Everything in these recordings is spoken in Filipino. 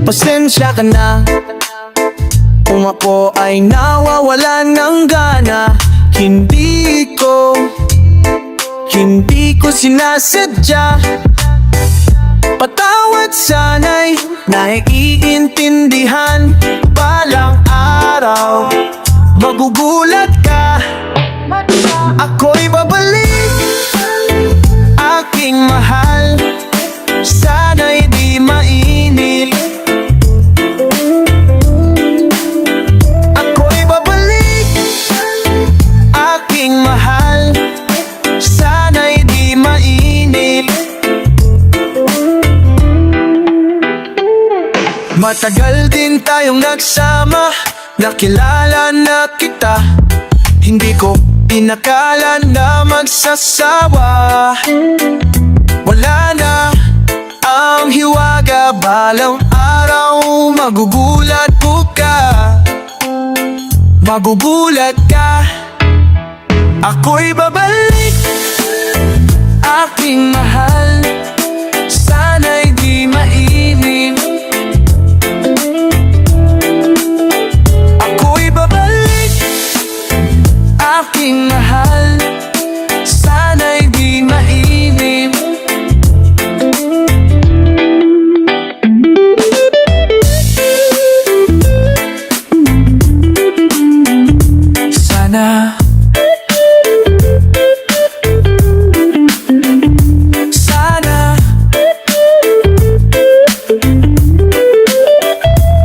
Pasensya ka na kung ako ay nawawalan ng gana. Hindi ko sinasadya. Patawad, sana'y naiintindihan. Balang araw magugulat ka, ako'y babalik, aking mahal. Sana'y di mainip. Ako'y babalik, aking mahal. Sana'y di mainip. Matagal din tayong nagsama, nakilala na kita. Hindi ko inakala na magsasawa. Wala na ang hiwaga, balang araw magugulat ka. Ako'y babalik, aking mahal. Sana'y di mainip. Ako'y babalik, aking mahal. Sana'y di mainip. Sana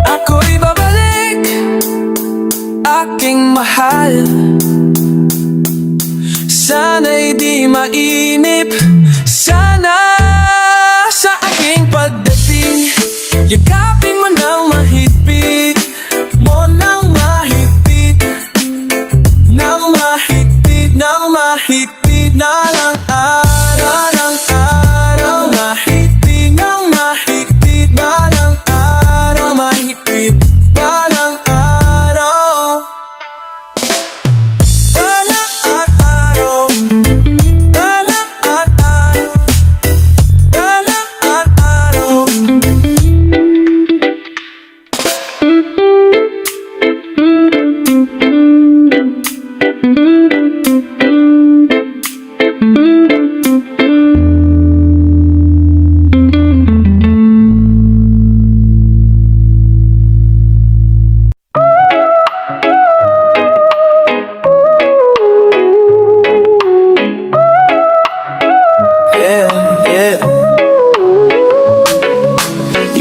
ako'y babalik, aking mahal. Sana'y di mainip. Sana sa aking pagdating, yakapin mo ng mahigpit, mo ng mahigpit, ng mahigpit, ng mahigpit na lang araw, mahigpit ng mahigpit, balang araw, mahigpit, balang araw, balang araw, balang araw, balang araw.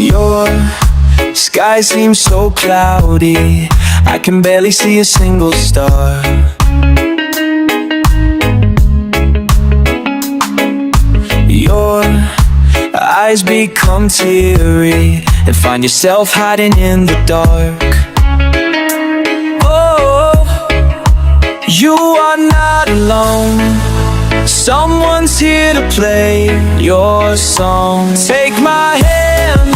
Your sky seems so cloudy, I can barely see a single star. Your eyes become teary and find yourself hiding in the dark. Oh, you are not alone. Someone's here to play your song. Take my hand,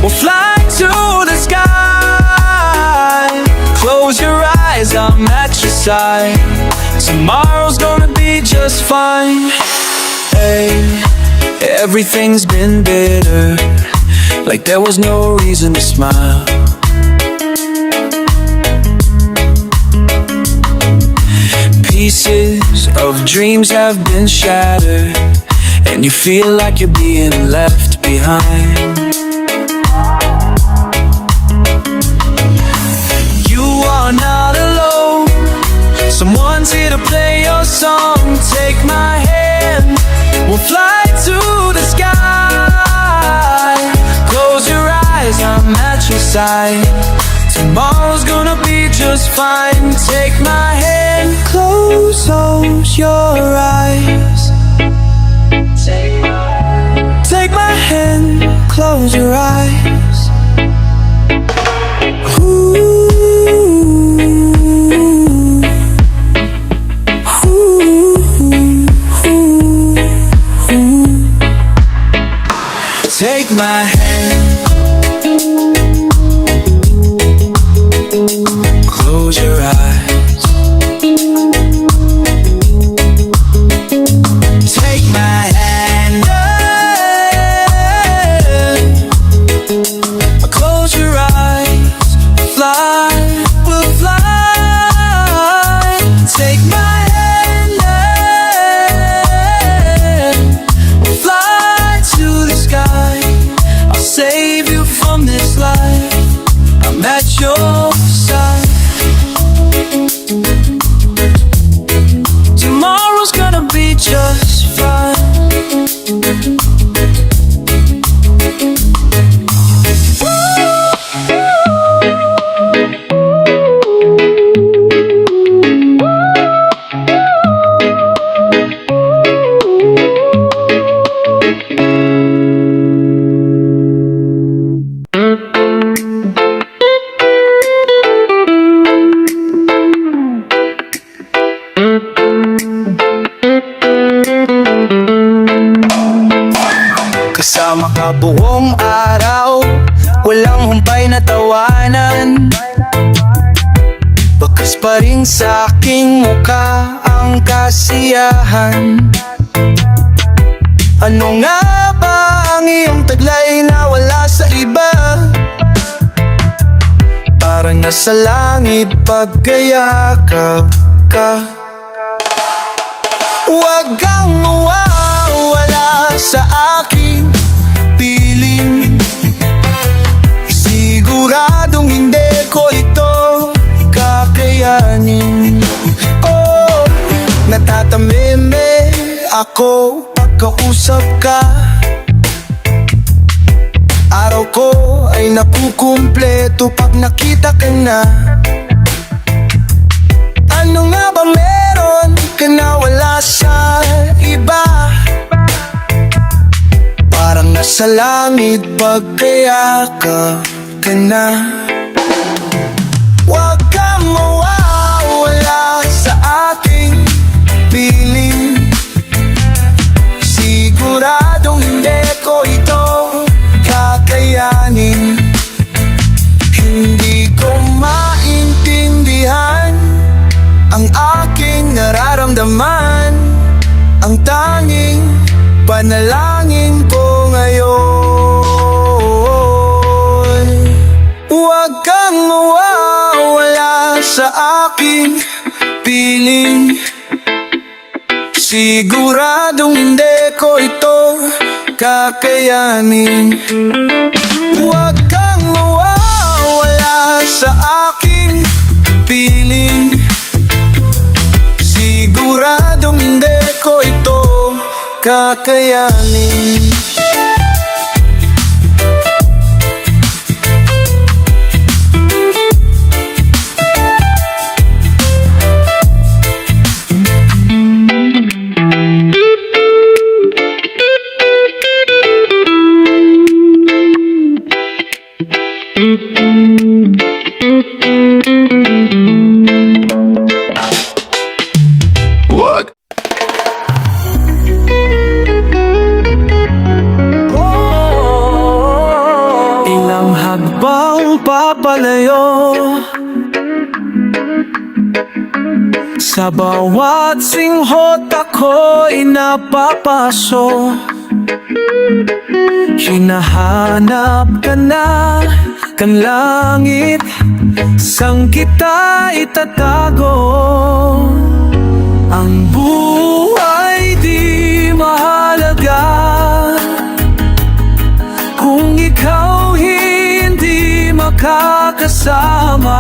we'll fly to the sky. Close your eyes, I'm at your side. Tomorrow's gonna be just fine. Hey, everything's been bitter, like there was no reason to smile. Pieces of dreams have been shattered, and you feel like you're being left behind. You are not alone. Someone's here to play your song. Take my hand, we'll fly to the sky. Close your eyes, I'm at your side. Tomorrow's gonna be just fine. Take my hand, close your eyes. Take my hand, close your eyes. Ooh, ooh, ooh, ooh. Take my hand, close your eyes. Kasama ka buong araw, walang humpay na tawanan. Bakas pa rin sa aking mukha ang kasiyahan. Ano nga ba ang iyong taglay na wala sa iba? Parang nasa langit pagkayakap ka. Huwag kang mawawala sa aking piling. Siguradong hindi ko ito kakayanin. Oh, natatameme ako pagkausap ka. Araw ko ay nakukumpleto pag nakita ka na. Ano nga ba meron ka na wala sa iba? Parang nasa langit pagkayakap ka na. Huwag kang mawawala sa aking piling. Siguradong hindi ko ito kakayanin. Hindi ko maintindihan ang aking nararamdaman. Ang tanging panalangin ko ngayon, huwag kang mawawala sa aking piling. Siguradong hindi ko ito kakayanin. Huwag kang mawawala sa aking piling. Siguradong hindi ko ito kakayanin. What? Ilang hagbang papalayo, sa bawat singhot ako'y napapaso. Hinahanap ka na kan langit, sang kita itatago. Ang buhay di mahalaga kung ikaw hindi makakasama.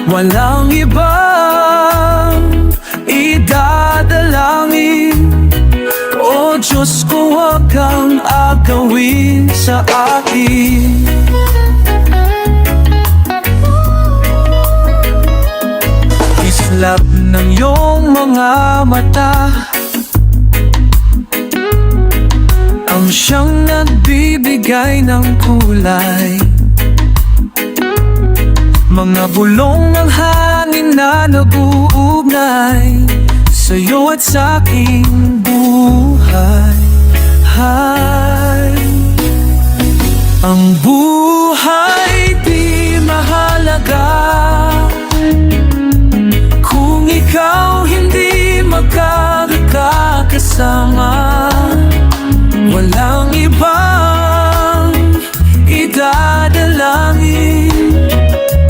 Walang ibang idadalangin. O Diyos ko, huwag kang agawin sa akin. Islap ng iyong mga mata ang siyang nagbibigay ng kulay. Mga bulong ng hangin na nag-uugnay sa'yo at sa aking buhay. Ang buhay di mahalaga kung ikaw hindi magkakasama. Walang ibang idadalangin.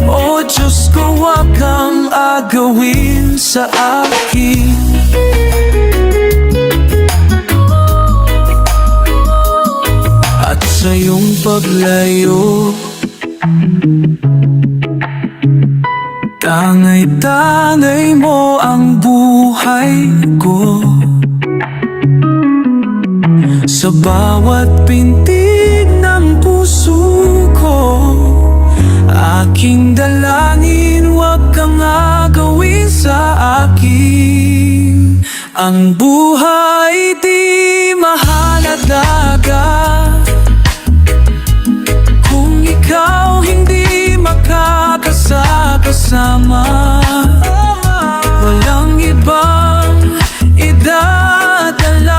O Diyos ko, huwag kang agawin sa akin. At sa iyong paglayo, tangay-tangay mo ang buhay ko. Sa bawat pintig ng puso ko, aking dalangin, huwag kang agawin sa akin. Ang buhay di mahalaga kung ikaw hindi makakasama. Walang ibang idadalangin.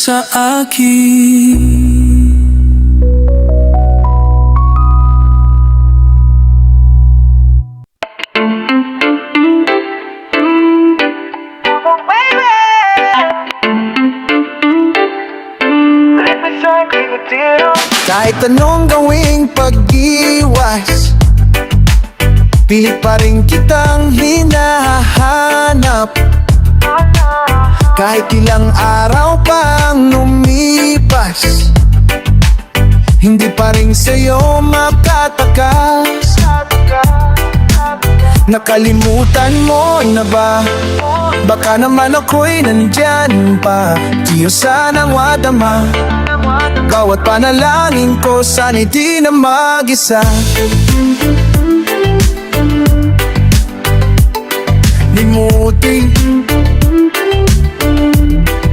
sa akin. Kahit anong gawing pag-iwas, pilit pa rin kitang hinahanap. Kahit ilang araw pang lumipas, hindi pa rin sa'yo makatakas. Nakalimutan mo na ba? Baka naman ako'y nandyan pa. Di ko sanang wadama bawat panalangin ko, sana'y di na mag-isa. Limutin,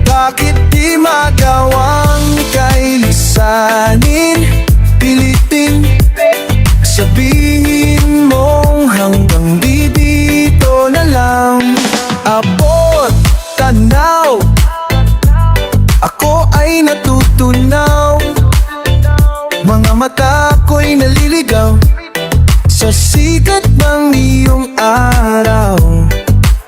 bakit di magawang kailisanin? Pilitin, sabihin mong hanggang dito na lang. Abot, tanaw, ako ay natutunaw. Mga mata ko'y naliligaw sa sikat ng iyong araw.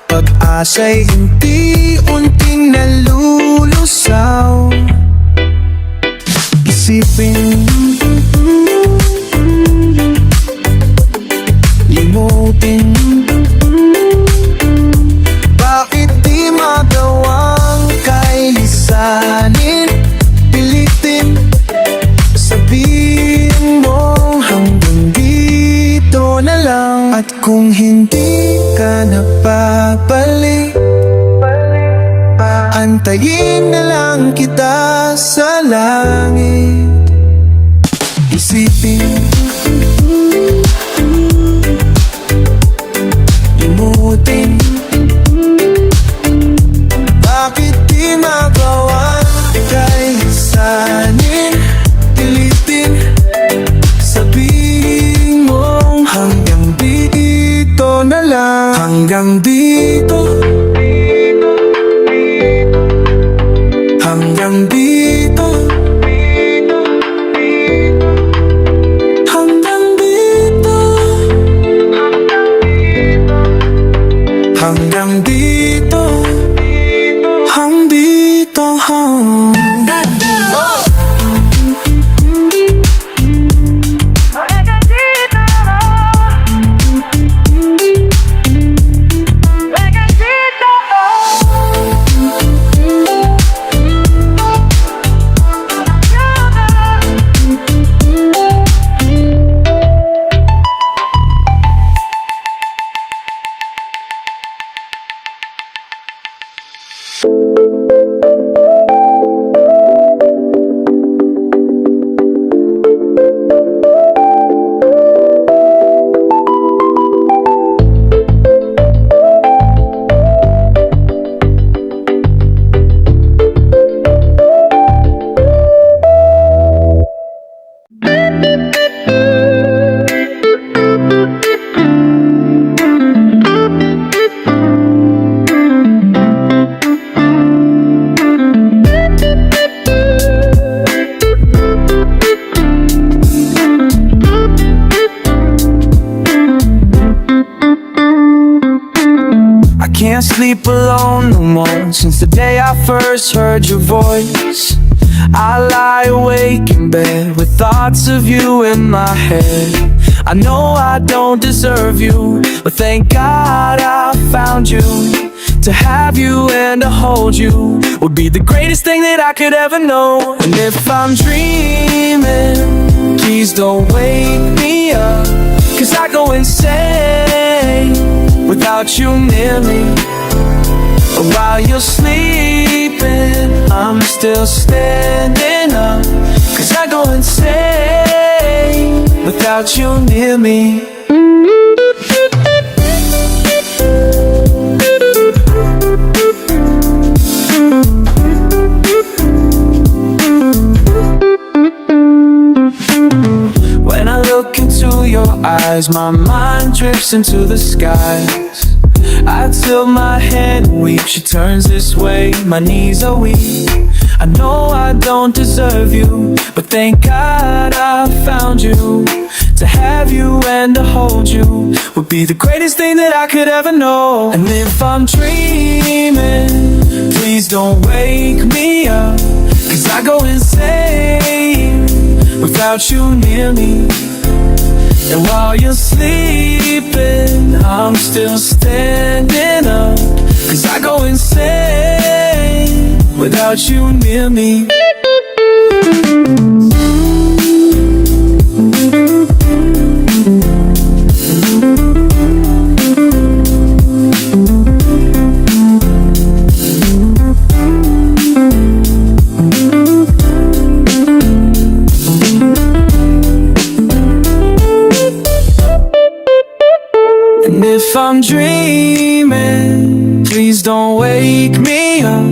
Pag-asa'y unti-unting nalulusaw. Isipin, limutin, bakit di magawang kailisanin? Pilitin, sabihin mo hanggang dito na lang. At kung hindi ka na babalik, antayin na lang kita sa langit. Isipin, limutin, bakit di magawa kailisanin? Pilitin, sabihin mo hanggang dito na lang. Hanggang dito, hanggang dito, hanggang dito, hanggang dito, hanggang dito, Can't sleep alone no more since the day I first heard your voice. I lie awake in bed with thoughts of you in my head. I know I don't deserve you, but thank God I found you. To have you and to hold you would be the greatest thing that I could ever know. And if I'm dreaming, please don't wake me up, 'cause I go insane without you near me. While you're sleeping, I'm still standing up, 'cause I go insane without you near me. When I look into your eyes, my mind drifts into the skies. I tilt my head and weep, she turns this way, my knees are weak. I know I don't deserve you, but thank God I found you. To have you and to hold you would be the greatest thing that I could ever know. And if I'm dreaming, please don't wake me up, 'cause I go insane without you near me. And while you're sleeping, I'm still standing up, 'cause I go insane without you near me. And if I'm dreaming, please don't wake me up,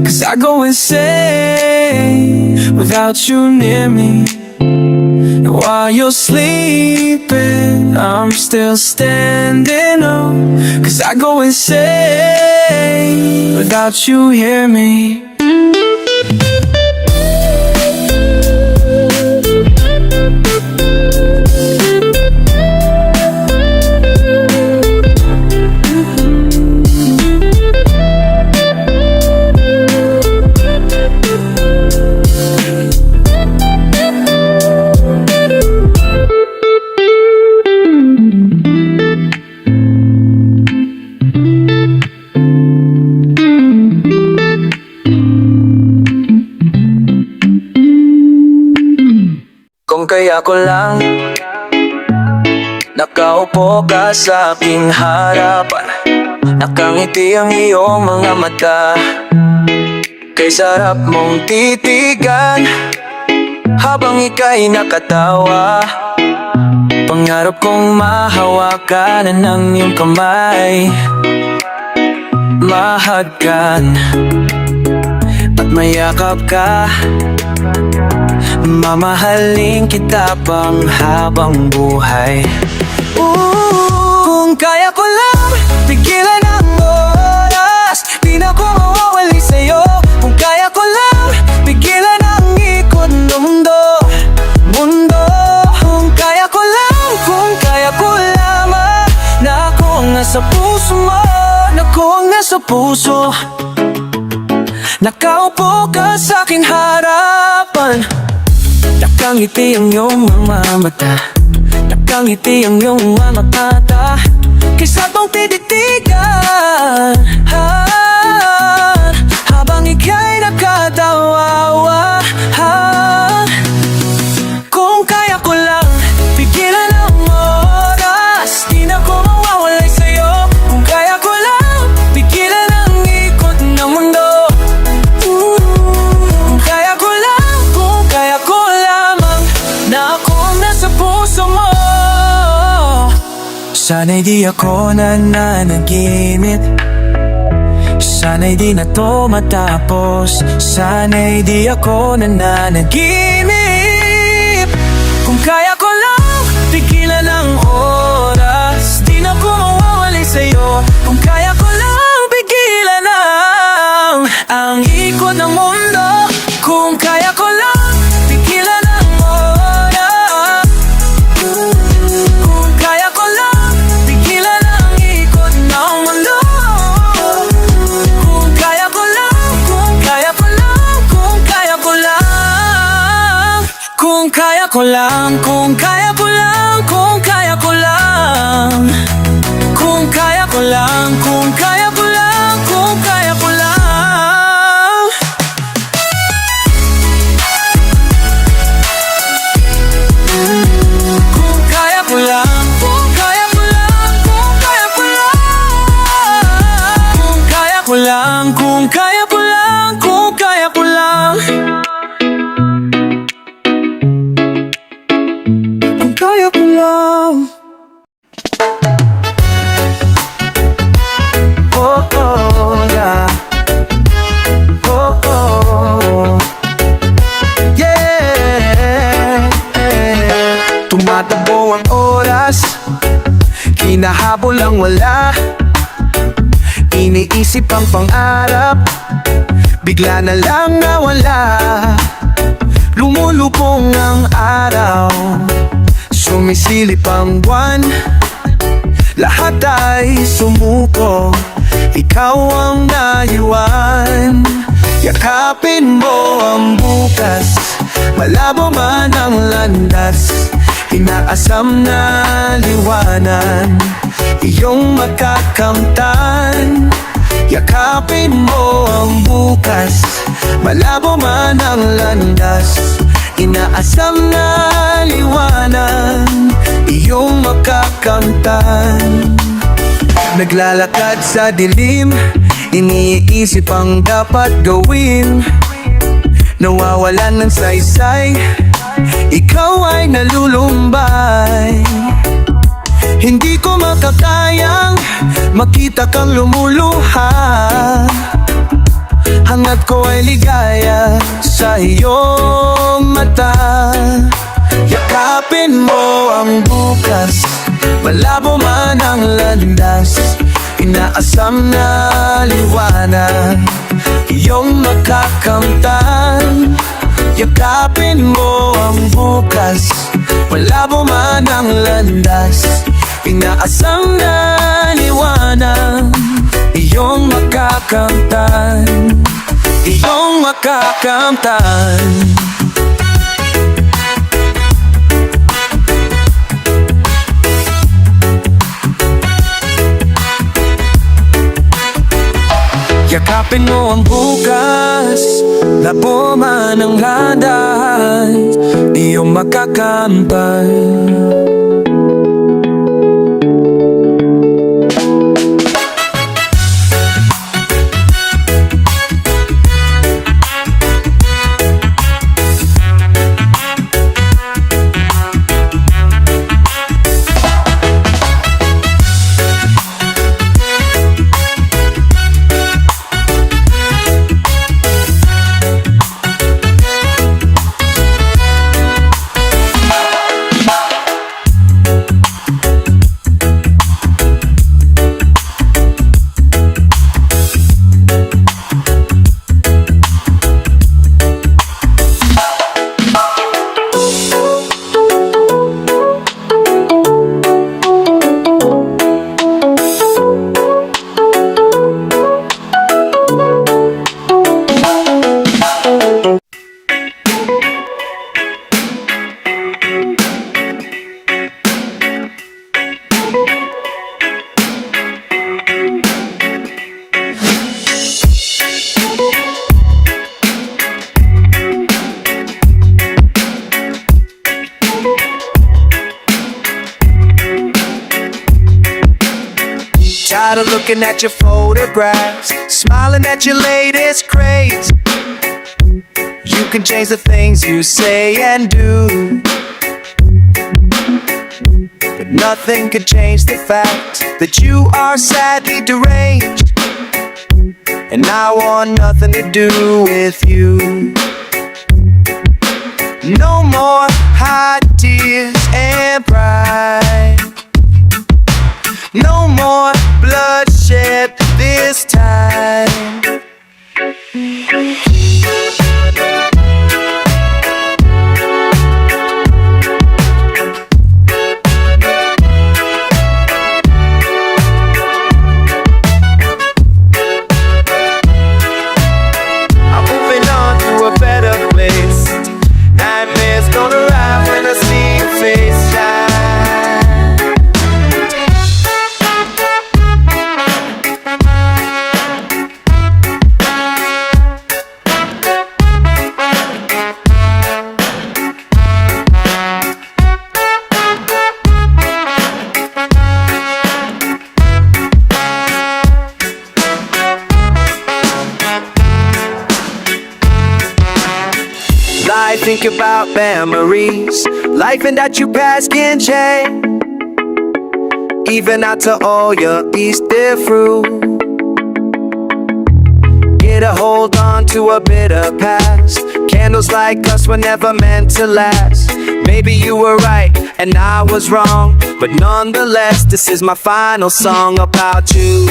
'cause I go insane without you near me. And while you're sleeping, I'm still standing up, 'cause I go insane without you hear me. Kung kaya ko lang nakaupo ka sa aking harapan, nakangiti ang iyong mga mata, kay sarap mong titigan habang ika'y nakatawa. Pangarap kong mahawakan ng iyong kamay, mahagkan at mayakap ka. Mamahalin kita pang habang buhay. Kung kaya ko lang pigilan ang oras, di na ko mawawali sa'yo. Kung kaya ko lang pigilan ang ikot ng mundo. Kung kaya ko lang, kung kaya ko lamang, na ako ang nasa puso mo, na ako ang nasa puso. Nakaupo ka sa aking harapan, nakangiti ang iyong mga mata, nakangiti ang iyong mga mata, kay sabang tititigan habang ika'y nakatawawa. Kung kaya ko lang pigilan ang oras, di na ko mawawalay sa'yo. Kung kaya ko lang pigilan ang ikot ng mundo. Kung kaya ko lang, kung kaya ko lamang, na ako ang nasa puso mo. Sana'y di ako nananaginip, sana'y di na to matapos, sana'y di ako nananaginip. Kung kaya ko lang pigilan ang oras, di na ko mawawalay sa'yo. Kung kaya ko lang pigilan ang ikot ng mundo. Kung kaya ko lang pigilan ang oras, kung kaya ko lang pigilan ang ikot ng mundo. Kung kaya ko lang, kung kaya ko lang, kung kaya ko lang, kung kaya ko lang, kung kaya ko lang, kung kaya ko lang, kung kaya ko lang, kung kaya ko lang, kung kaya ko lang. Kung kaya ko lang, kung kaya ko lang, kung kaya ko lang, kung kaya ko lang, kung kaya ko lang, kung kaya ko lang, kung kaya ko lang. Oh, oh, yeah. Oh, oh. Yeah. Tumatakbo ang oras, hinahabol ang wala, iniisip ang pangarap, bigla na lang nawala. Lumulupong ang araw, sumisilip ang buwan, lahat ay sumuko, ikaw ang naiwan. Yakapin mo ang bukas, malabo man ang landas, inaasam na liwanan, iyong makakamtan. Yakapin mo ang bukas, malabo man ang landas, inaasam na liwanan, iyong makakamtan. Naglalakad sa dilim, iniisip ang dapat gawin, nawawalan ng saysay, ikaw ay nalulumbay. Hindi ko makakayang makita kang lumuluha, hangat ko ay ligaya sa iyong mata. Yakapin mo ang bukas, malabo man ang landas, inaasam na liwanag, iyong makakamtan. Yakapin mo ang bukas, malabo man ang landas, inaasam na liwanag, iyong makakamtan, iyong makakamtan. Yakapin mo ang bukas, labo man ang landas, iyong makakamtan. Tired of looking at your photographs, smiling at your latest craze. You can change the things you say and do, but nothing could change the fact that you are sadly deranged, and I want nothing to do with you. No more hot tears and pride, no more bloodshed this time. I'm moving on to a better place. Nightmares gonna arrive when I see your face shine. I think about memories, life and that you pass can change. Even after all your Easter fruit, get a hold on to a bitter past. Candles like us were never meant to last. Maybe you were right and I was wrong, but nonetheless, this is my final song about you.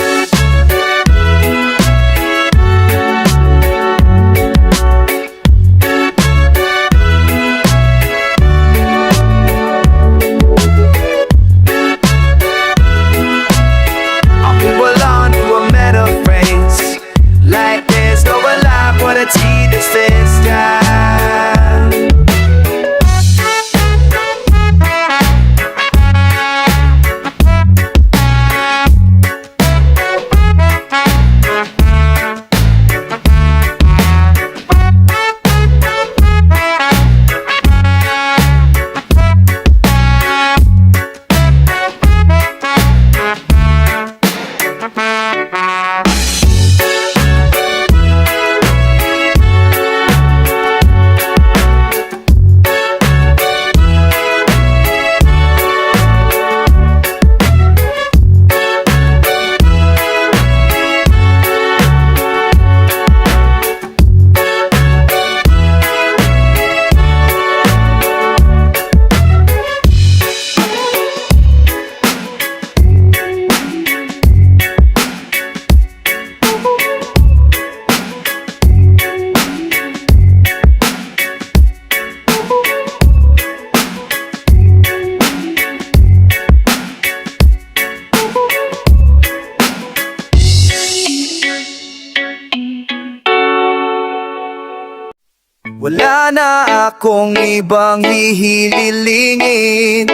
Wala na akong ibang hihililingin.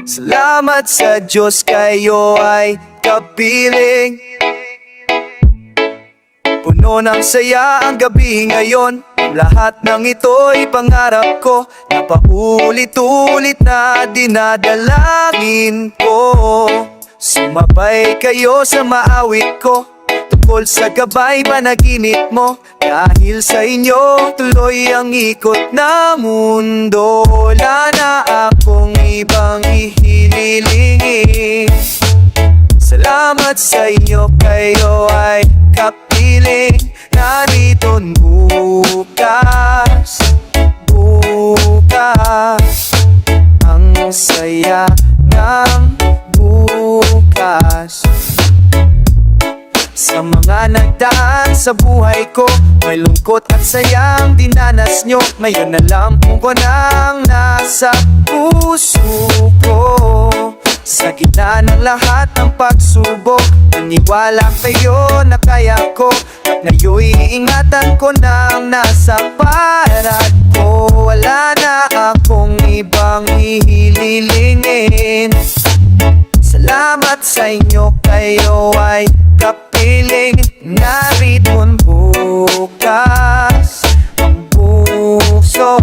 Salamat sa Diyos, kayo ay kapiling. Puno ng saya ang gabi ngayon. Lahat ng ito'y pangarap ko, na paulit-ulit na dinadalangin ko. Sumabay kayo sa maawit ko, tungkol sa gabay panaginip mo. Dahil sa inyo, tuloy ang ikot na mundo. Wala na akong ibang ihililingin. Salamat sa inyo, kayo ay kapiling. Narito bukas, bukas, ang saya ng bukas. Sa mga nagdaan sa buhay ko, may lungkot at sayang dinanas nyo. Ngayon alam ko nang nasa puso ko. Sa gitna ng lahat ng pagsubok, naniwala kayo na kaya ko. At ngayon'y iingatan ko nang nasa parad ko. Wala na akong ibang ihililingin. Salamat sa inyo, kayo ay kapiling. Narito'n bukas ang puso,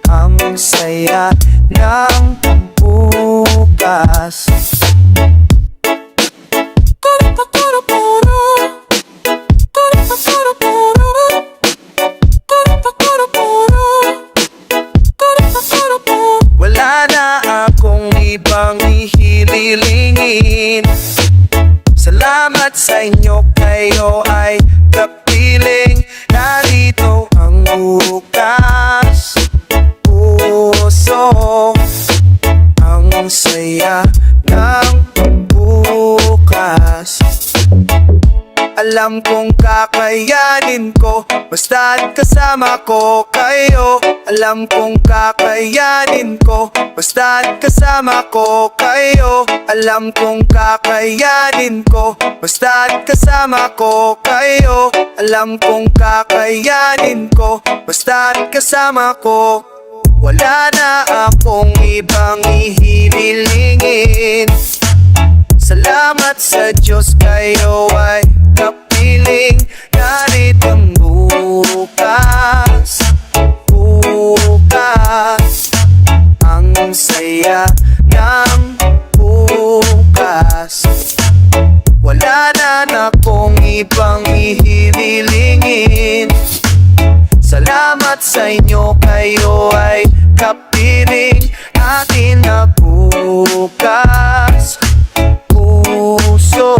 ang saya ng bukas. Wala na akong ibang ihililingin. Salamat sa inyo, kayo ay kapiling. Narito ang bukas, puso, ang saya ng bukas. Alam kong kakayanin ko, basta't kasama ko kayo. Alam kong kakayanin ko, basta't kasama ko kayo. Alam kong kakayanin ko, basta't kasama ko kayo. Alam kong kakayanin ko, basta't kasama ko. Wala na akong ibang ihililingin. Salamat sa Diyos, kayo ay kapiling. Narito'ng bukas, bukas, ang saya ng bukas. Wala na akong ibang ihililingin. Salamat sa inyo, kayo ay kapiling. Akin na bukas, puso,